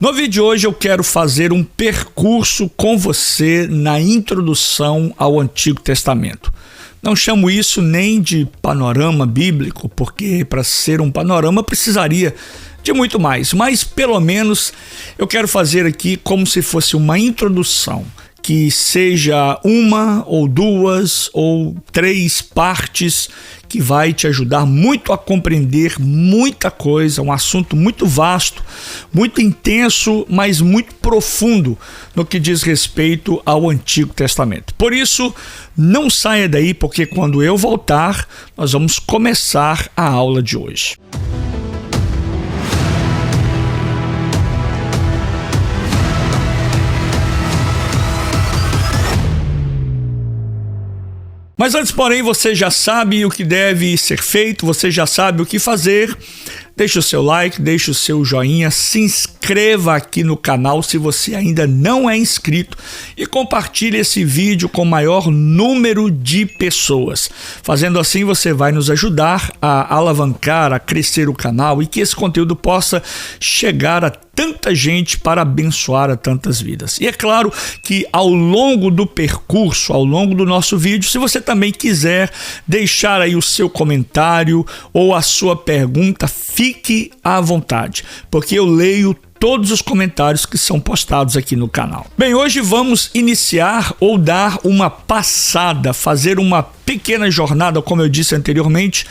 No vídeo de hoje eu quero fazer um percurso com você na introdução ao Antigo Testamento. Não chamo isso nem de panorama bíblico, porque para ser um panorama precisaria de muito mais, mas pelo menos eu quero fazer aqui como se fosse uma introdução, que seja uma ou duas ou três partes que vai te ajudar muito a compreender muita coisa, um assunto muito vasto, muito intenso, mas muito profundo no que diz respeito ao Antigo Testamento. Por isso, não saia daí, porque quando eu voltar, nós vamos começar a aula de hoje. Mas antes, porém, você já sabe o que deve ser feito, você já sabe o que fazer. Deixe o seu like, deixe o seu joinha, se inscreva aqui no canal se você ainda não é inscrito e compartilhe esse vídeo com o maior número de pessoas. Fazendo assim, você vai nos ajudar a alavancar, a crescer o canal e que esse conteúdo possa chegar a tanta gente para abençoar a tantas vidas. E é claro que ao longo do percurso, ao longo do nosso vídeo, se você também quiser deixar aí o seu comentário ou a sua pergunta, fique à vontade, porque eu leio todos os comentários que são postados aqui no canal. Bem, hoje vamos iniciar ou dar uma passada, fazer uma pequena jornada, como eu disse anteriormente,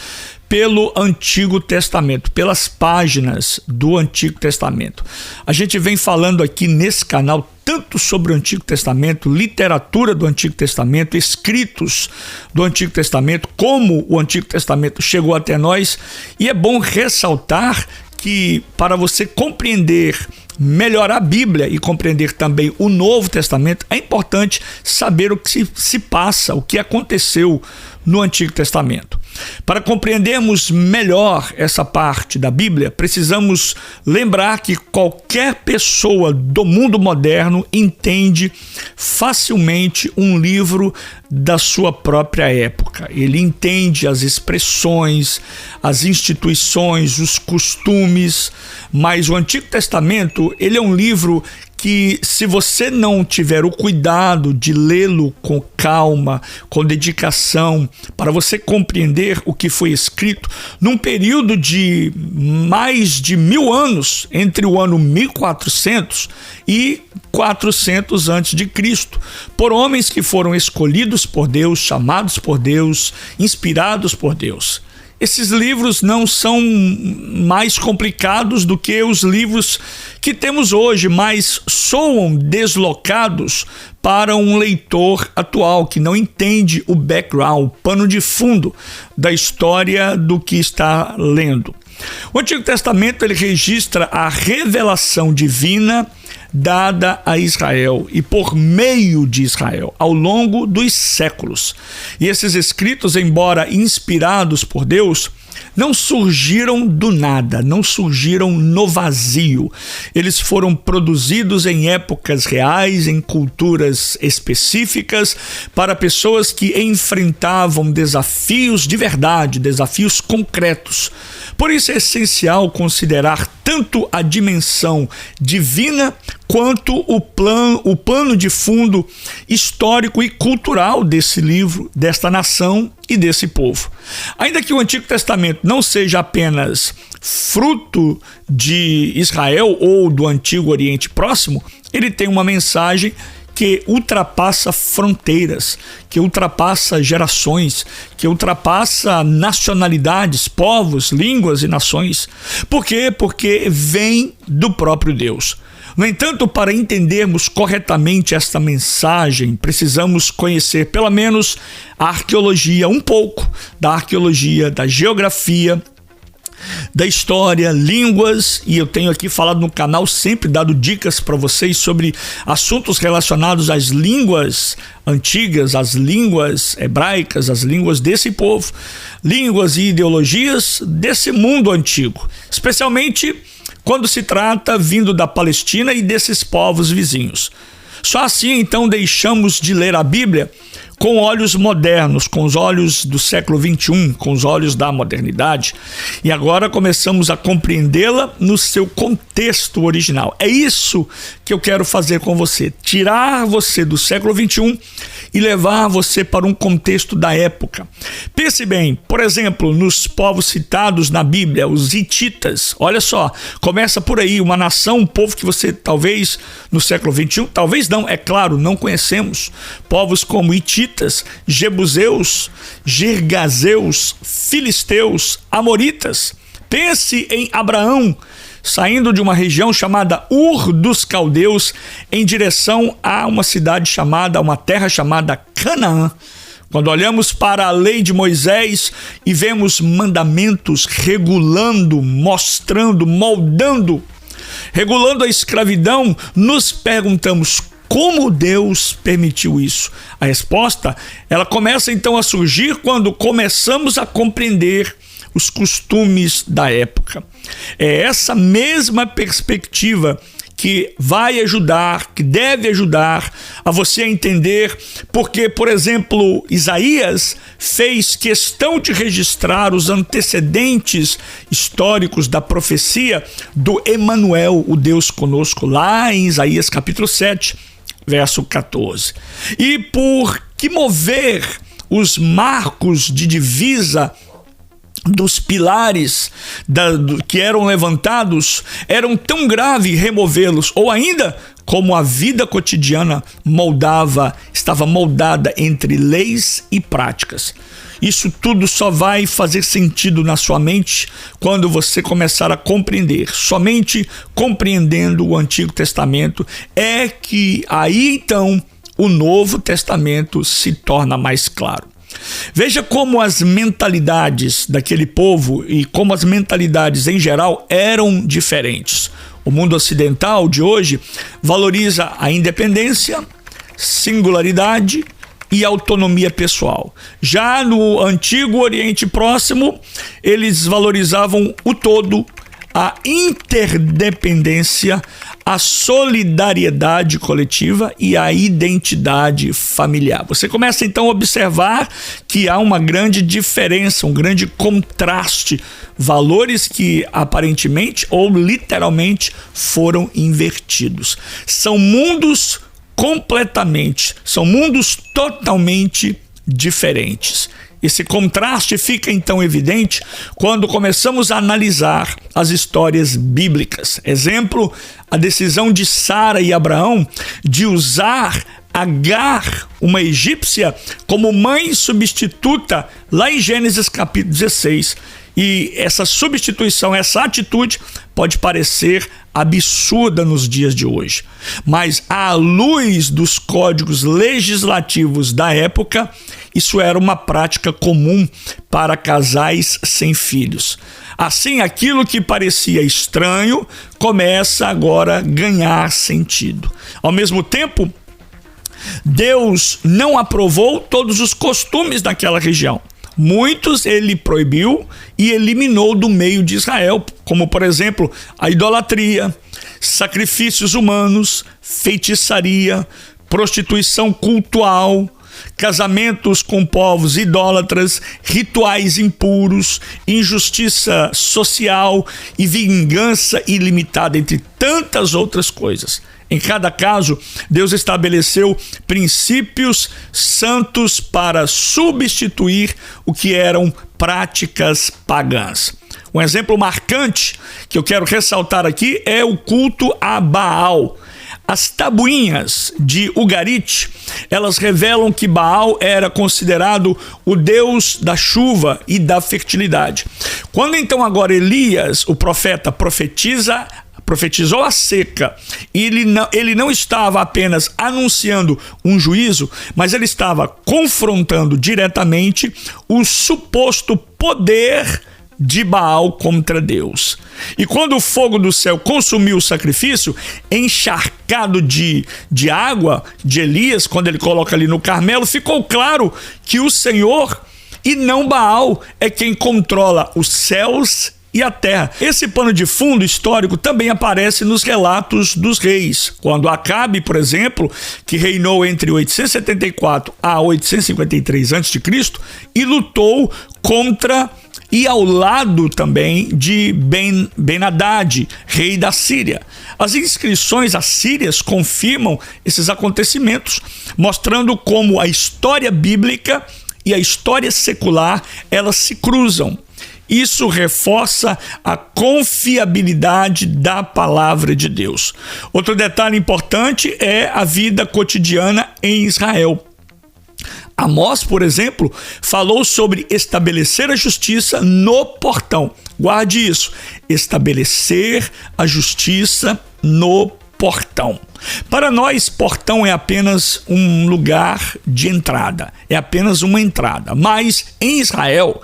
pelo Antigo Testamento, pelas páginas do Antigo Testamento. A gente vem falando aqui nesse canal tanto sobre o Antigo Testamento, literatura do Antigo Testamento, escritos do Antigo Testamento, como o Antigo Testamento chegou até nós, e é bom ressaltar que para você compreender melhor a Bíblia e compreender também o Novo Testamento, é importante saber o que se passa, o que aconteceu no Antigo Testamento. Para compreendermos melhor essa parte da Bíblia, precisamos lembrar que qualquer pessoa do mundo moderno entende facilmente um livro da sua própria época. Ele entende as expressões, as instituições, os costumes, mas o Antigo Testamento, ele é um livro que, se você não tiver o cuidado de lê-lo com calma, com dedicação, para você compreender o que foi escrito num período de mais de 1000 anos, entre o ano 1400 e 400 antes de Cristo, por homens que foram escolhidos por Deus, chamados por Deus, inspirados por Deus. Esses livros não são mais complicados do que os livros que temos hoje, mas soam deslocados para um leitor atual que não entende o background, o pano de fundo da história do que está lendo. O Antigo Testamento ele registra a revelação divina dada a Israel e por meio de Israel ao longo dos séculos. E esses escritos, embora inspirados por Deus, não surgiram do nada, não surgiram no vazio. Eles foram produzidos em épocas reais, em culturas específicas, para pessoas que enfrentavam desafios de verdade, desafios concretos. Por isso é essencial considerar tanto a dimensão divina quanto o pano de fundo histórico e cultural desse livro, desta nação e desse povo. Ainda que o Antigo Testamento não seja apenas fruto de Israel ou do Antigo Oriente Próximo, ele tem uma mensagem que ultrapassa fronteiras, que ultrapassa gerações, que ultrapassa nacionalidades, povos, línguas e nações. Por quê? Porque vem do próprio Deus. No entanto, para entendermos corretamente esta mensagem, precisamos conhecer pelo menos a arqueologia, um pouco da arqueologia, da geografia, da história, línguas, e eu tenho aqui falado no canal, sempre dado dicas para vocês sobre assuntos relacionados às línguas antigas, às línguas hebraicas, às línguas desse povo, línguas e ideologias desse mundo antigo, especialmente quando se trata vindo da Palestina e desses povos vizinhos. Só assim, então, deixamos de ler a Bíblia com olhos modernos, com os olhos do século XXI, com os olhos da modernidade, e agora começamos a compreendê-la no seu contexto original. É isso que eu quero fazer com você, tirar você do século XXI e levar você para um contexto da época. Pense bem, por exemplo, nos povos citados na Bíblia, os hititas. Olha só, começa por aí, uma nação, um povo que você talvez no século XXI, talvez não, é claro, não conhecemos. Povos como hititas, jebuseus, girgazeus, filisteus, amoritas. Pense em Abraão, saindo de uma região chamada Ur dos Caldeus, em direção a uma cidade chamada, uma terra chamada Canaã. Quando olhamos para a lei de Moisés e vemos mandamentos regulando, mostrando, moldando, regulando a escravidão, nos perguntamos como Deus permitiu isso. A resposta, ela começa então a surgir quando começamos a compreender os costumes da época. É essa mesma perspectiva que vai ajudar, que deve ajudar a você a entender porque, por exemplo, Isaías fez questão de registrar os antecedentes históricos da profecia do Emanuel, o Deus conosco, lá em Isaías capítulo 7, verso 14. E por que mover os marcos de divisa dos pilares que eram levantados, eram tão grave removê-los, ou ainda como a vida cotidiana estava moldada entre leis e práticas. Isso tudo só vai fazer sentido na sua mente quando você começar a compreender. Somente compreendendo o Antigo Testamento é que aí então o Novo Testamento se torna mais claro. Veja como as mentalidades daquele povo e como as mentalidades em geral eram diferentes. O mundo ocidental de hoje valoriza a independência, singularidade e autonomia pessoal. Já no antigo Oriente Próximo, eles valorizavam o todo, a interdependência, a solidariedade coletiva e a identidade familiar. Você começa então a observar que há uma grande diferença, um grande contraste, valores que aparentemente ou literalmente foram invertidos. São mundos totalmente diferentes. Esse contraste fica então evidente quando começamos a analisar as histórias bíblicas. Exemplo, a decisão de Sara e Abraão de usar Agar, uma egípcia, como mãe substituta lá em Gênesis capítulo 16. E essa substituição, essa atitude pode parecer absurda nos dias de hoje. Mas à luz dos códigos legislativos da época, isso era uma prática comum para casais sem filhos. Assim, aquilo que parecia estranho começa agora a ganhar sentido. Ao mesmo tempo, Deus não aprovou todos os costumes daquela região. Muitos ele proibiu e eliminou do meio de Israel, como por exemplo a idolatria, sacrifícios humanos, feitiçaria, prostituição cultual, casamentos com povos idólatras, rituais impuros, injustiça social e vingança ilimitada, entre tantas outras coisas. Em cada caso, Deus estabeleceu princípios santos para substituir o que eram práticas pagãs. Um exemplo marcante que eu quero ressaltar aqui é o culto a Baal. As tabuinhas de Ugarit, elas revelam que Baal era considerado o deus da chuva e da fertilidade. Quando então agora Elias, o profeta, profetizou a seca, e ele não estava apenas anunciando um juízo, mas ele estava confrontando diretamente o suposto poder de Baal contra Deus. E quando o fogo do céu consumiu o sacrifício, encharcado de água de Elias, quando ele coloca ali no Carmelo, ficou claro que o Senhor e não Baal é quem controla os céus e a terra. Esse pano de fundo histórico também aparece nos relatos dos reis. Quando Acabe, por exemplo, que reinou entre 874 a 853 a.C. e lutou contra e ao lado também de Ben-Hadad, rei da Síria. As inscrições assírias confirmam esses acontecimentos, mostrando como a história bíblica e a história secular, elas se cruzam. Isso reforça a confiabilidade da palavra de Deus. Outro detalhe importante é a vida cotidiana em Israel. Amós, por exemplo, falou sobre estabelecer a justiça no portão. Guarde isso, estabelecer a justiça no portão. Para nós, portão é apenas um lugar de entrada, é apenas uma entrada. Mas em Israel,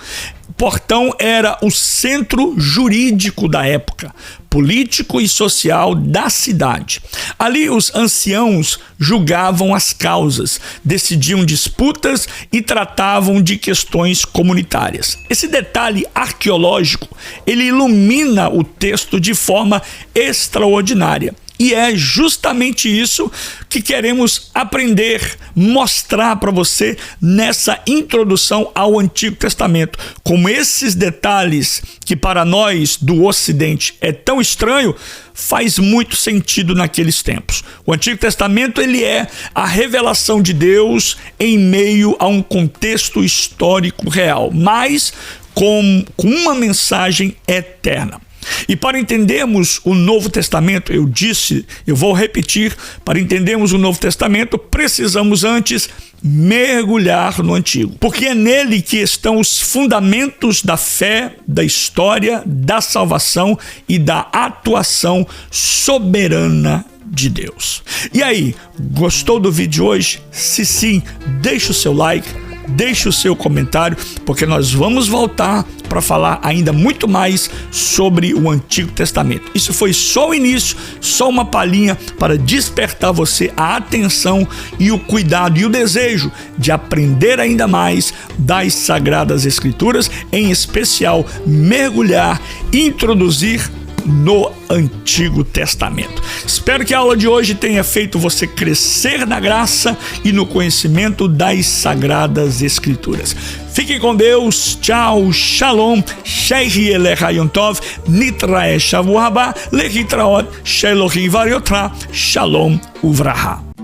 portão era o centro jurídico da época, político e social da cidade. Ali os anciãos julgavam as causas, decidiam disputas e tratavam de questões comunitárias. Esse detalhe arqueológico, ele ilumina o texto de forma extraordinária. E é justamente isso que queremos aprender, mostrar para você nessa introdução ao Antigo Testamento. Como esses detalhes, que para nós do Ocidente é tão estranho, faz muito sentido naqueles tempos. O Antigo Testamento, ele é a revelação de Deus em meio a um contexto histórico real, mas com uma mensagem eterna. E para entendermos o Novo Testamento, eu vou repetir, para entendermos o Novo Testamento, precisamos antes mergulhar no Antigo, porque é nele que estão os fundamentos da fé, da história, da salvação e da atuação soberana de Deus. E aí, gostou do vídeo de hoje? Se sim, deixa o seu like, deixe o seu comentário, porque nós vamos voltar para falar ainda muito mais sobre o Antigo Testamento. Isso foi só o início, só uma palhinha para despertar você a atenção e o cuidado e o desejo de aprender ainda mais das Sagradas Escrituras, em especial mergulhar e introduzir no Antigo Testamento. Espero que a aula de hoje tenha feito você crescer na graça e no conhecimento das Sagradas Escrituras. Fiquem com Deus, tchau, shalom, shehi elechayom tov, nitrae shavu haba, lehitraot, shelohim variotra, shalom uvraha.